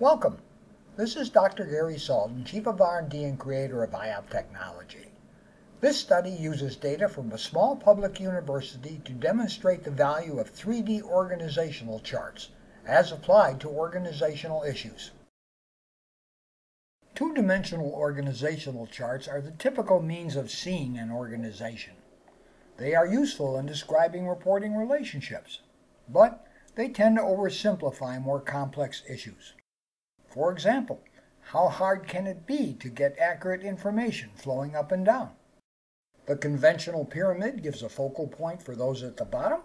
Welcome. This is Dr. Gary Sullivan, Chief of R&D and creator of IOP Technology. This study uses data from a small public university to demonstrate the value of 3D organizational charts as applied to organizational issues. Two-dimensional organizational charts are the typical means of seeing an organization. They are useful in describing reporting relationships, but they tend to oversimplify more complex issues. For example, how hard can it be to get accurate information flowing up and down? The conventional pyramid gives a focal point for those at the bottom,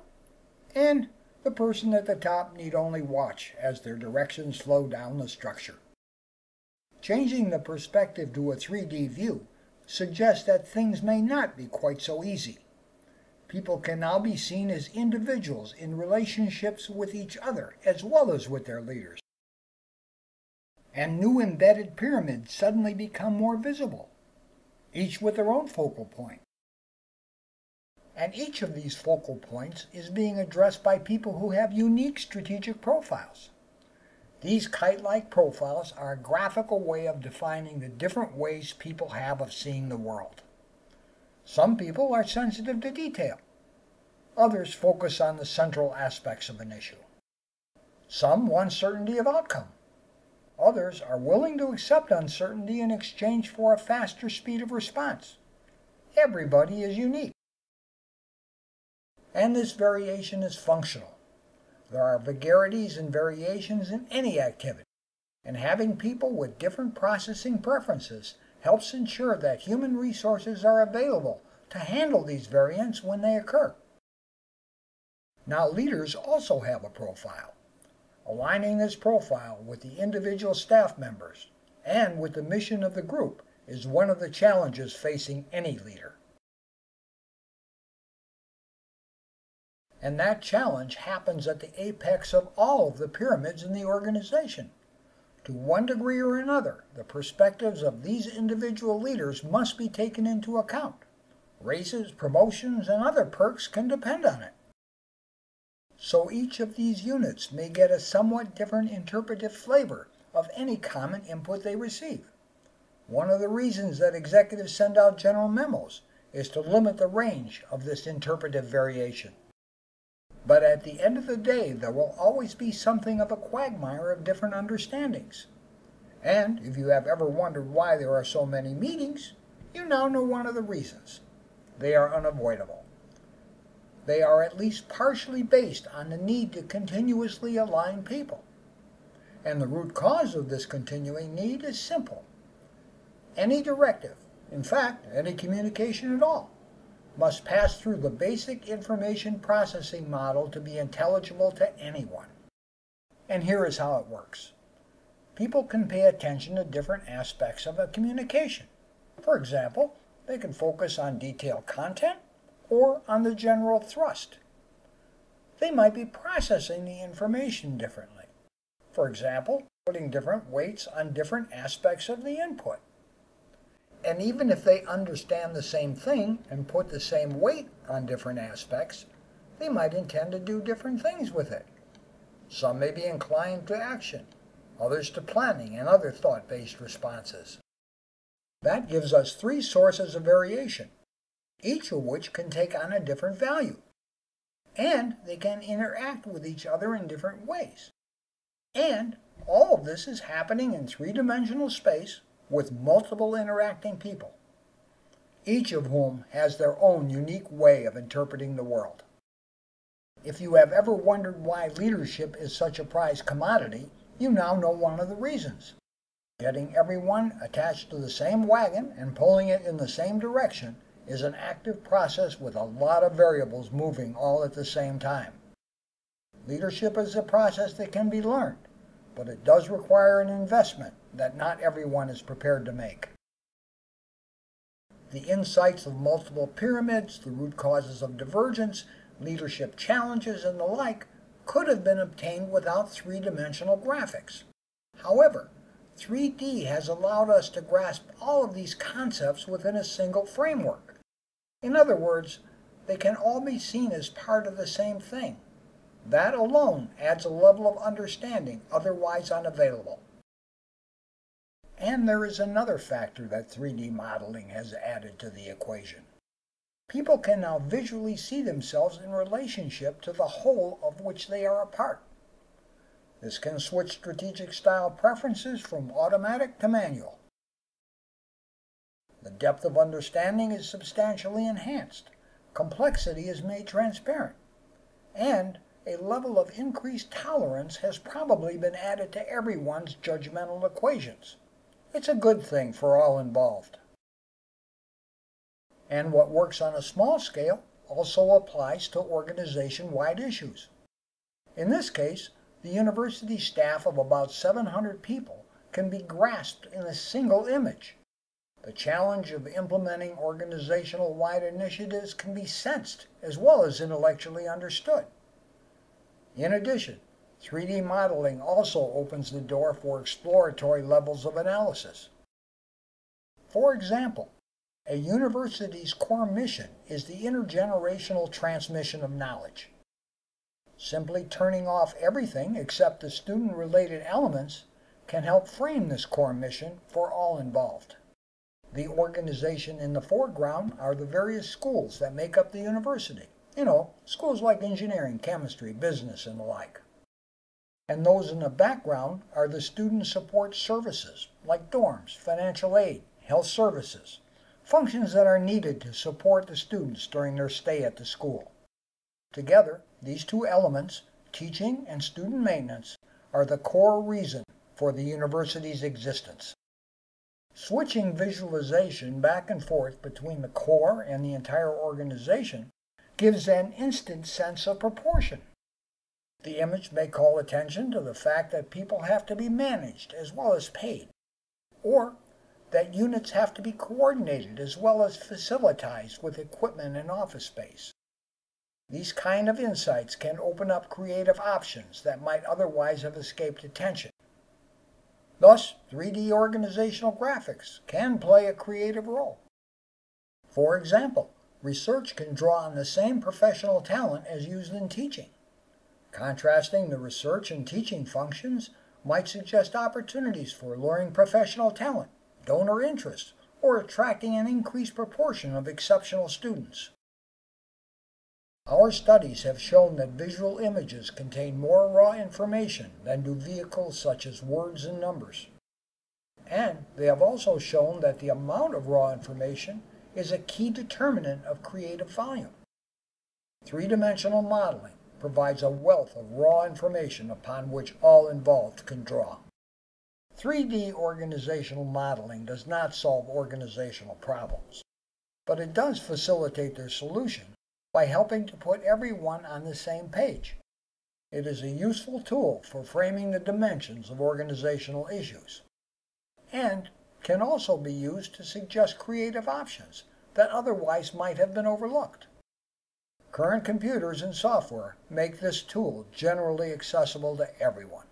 and the person at the top need only watch as their directions flow down the structure. Changing the perspective to a 3D view suggests that things may not be quite so easy. People can now be seen as individuals in relationships with each other as well as with their leaders. And new embedded pyramids suddenly become more visible, each with their own focal point. And each of these focal points is being addressed by people who have unique strategic profiles. These kite-like profiles are a graphical way of defining the different ways people have of seeing the world. Some people are sensitive to detail. Others focus on the central aspects of an issue. Some want certainty of outcome. Others are willing to accept uncertainty in exchange for a faster speed of response. Everybody is unique. And this variation is functional. There are vagaries and variations in any activity, and having people with different processing preferences helps ensure that human resources are available to handle these variants when they occur. Now, leaders also have a profile. Aligning this profile with the individual staff members and with the mission of the group is one of the challenges facing any leader. And that challenge happens at the apex of all of the pyramids in the organization. To one degree or another, the perspectives of these individual leaders must be taken into account. Raises, promotions, and other perks can depend on it. So each of these units may get a somewhat different interpretive flavor of any common input they receive. One of the reasons that executives send out general memos is to limit the range of this interpretive variation. But at the end of the day, there will always be something of a quagmire of different understandings. And if you have ever wondered why there are so many meetings, you now know one of the reasons. They are unavoidable. They are at least partially based on the need to continuously align people. And the root cause of this continuing need is simple. Any directive, in fact, any communication at all, must pass through the basic information processing model to be intelligible to anyone. And here is how it works. People can pay attention to different aspects of a communication. For example, they can focus on detailed content or on the general thrust. They might be processing the information differently. For example, putting different weights on different aspects of the input. And even if they understand the same thing and put the same weight on different aspects, they might intend to do different things with it. Some may be inclined to action, others to planning and other thought-based responses. That gives us three sources of variation, each of which can take on a different value. And they can interact with each other in different ways. And all of this is happening in three-dimensional space with multiple interacting people, each of whom has their own unique way of interpreting the world. If you have ever wondered why leadership is such a prized commodity, you now know one of the reasons. Getting everyone attached to the same wagon and pulling it in the same direction is an active process with a lot of variables moving all at the same time. Leadership is a process that can be learned, but it does require an investment that not everyone is prepared to make. The insights of multiple pyramids, the root causes of divergence, leadership challenges, and the like could have been obtained without three-dimensional graphics. However, 3D has allowed us to grasp all of these concepts within a single framework. In other words, they can all be seen as part of the same thing. That alone adds a level of understanding otherwise unavailable. And there is another factor that 3D modeling has added to the equation. People can now visually see themselves in relationship to the whole of which they are a part. This can switch strategic style preferences from automatic to manual. The depth of understanding is substantially enhanced, complexity is made transparent, and a level of increased tolerance has probably been added to everyone's judgmental equations. It's a good thing for all involved. And what works on a small scale also applies to organization-wide issues. In this case, the university staff of about 700 people can be grasped in a single image. The challenge of implementing organizational-wide initiatives can be sensed as well as intellectually understood. In addition, 3D modeling also opens the door for exploratory levels of analysis. For example, a university's core mission is the intergenerational transmission of knowledge. Simply turning off everything except the student-related elements can help frame this core mission for all involved. The organization in the foreground are the various schools that make up the university. Schools like engineering, chemistry, business, and the like. And those in the background are the student support services, like dorms, financial aid, health services, functions that are needed to support the students during their stay at the school. Together, these two elements, teaching and student maintenance, are the core reason for the university's existence. Switching visualization back and forth between the core and the entire organization gives an instant sense of proportion. The image may call attention to the fact that people have to be managed as well as paid, or that units have to be coordinated as well as facilitized with equipment and office space. These kind of insights can open up creative options that might otherwise have escaped attention. Thus, 3D organizational graphics can play a creative role. For example, research can draw on the same professional talent as used in teaching. Contrasting the research and teaching functions might suggest opportunities for luring professional talent, donor interest, or attracting an increased proportion of exceptional students. Our studies have shown that visual images contain more raw information than do vehicles such as words and numbers. And they have also shown that the amount of raw information is a key determinant of creative volume. Three-dimensional modeling provides a wealth of raw information upon which all involved can draw. 3D organizational modeling does not solve organizational problems, but it does facilitate their solution by helping to put everyone on the same page. It is a useful tool for framing the dimensions of organizational issues, and can also be used to suggest creative options that otherwise might have been overlooked. Current computers and software make this tool generally accessible to everyone.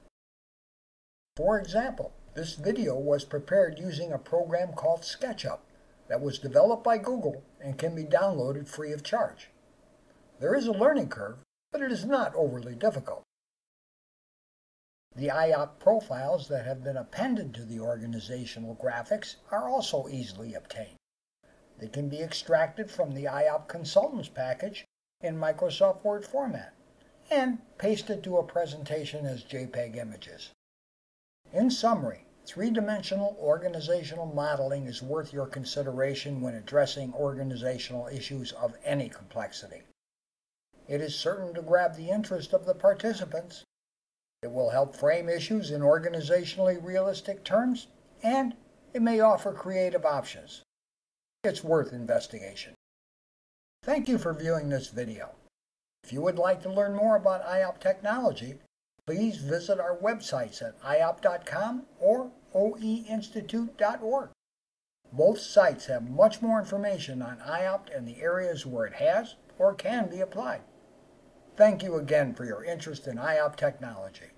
For example, this video was prepared using a program called SketchUp that was developed by Google and can be downloaded free of charge. There is a learning curve, but it is not overly difficult. The IOP profiles that have been appended to the organizational graphics are also easily obtained. They can be extracted from the IOP Consultants package in Microsoft Word format and pasted to a presentation as JPEG images. In summary, three-dimensional organizational modeling is worth your consideration when addressing organizational issues of any complexity. It is certain to grab the interest of the participants. It will help frame issues in organizationally realistic terms, and it may offer creative options. It's worth investigation. Thank you for viewing this video. If you would like to learn more about IOP technology, please visit our websites at iop.com or oeinstitute.org. Both sites have much more information on IOP and the areas where it has or can be applied. Thank you again for your interest in IOP technology.